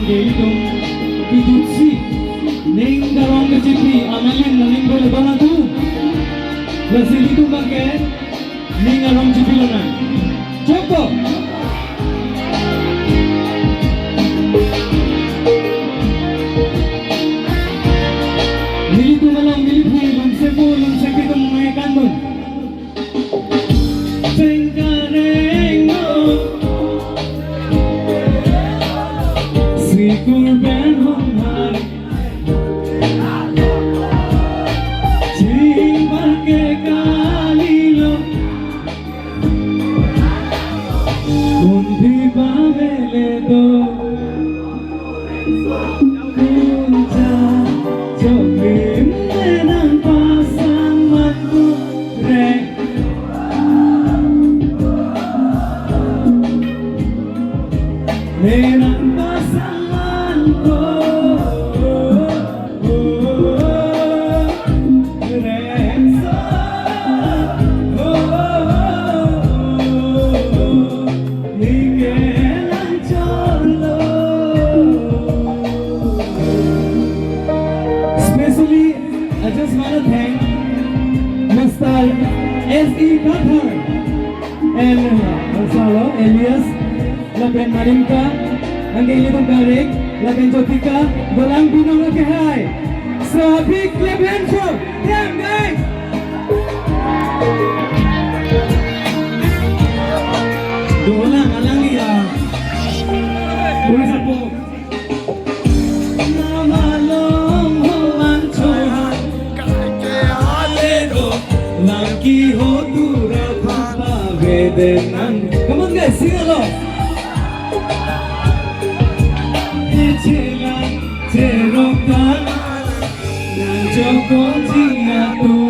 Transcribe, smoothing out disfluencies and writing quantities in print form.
itu Piduci Ning darong kejipi amalin naling boleh banatu Lasi itu pakai Ning arong jipi lana Cukup Militu malang milipu Lunsepo Lunsepo itu mengayakan dun Kurban homar Chingbai ke kalilo Kundi pavele do Kunja Jogim menang pasang matu rek Menang pasang I just want to thank Mr. S.E. Kathar and Gonzalo Elias, Lapen Marimka, ang Gailitong Garik, Lapen Jotika, Walang Binong Nagkahay. So a big clap hand show. Damn guys! Doon lang, alang niya. Lunsepo. Laki ho dura papa vedenan. Come on guys, sing along. Echela cherokan, nanjoko jina tu.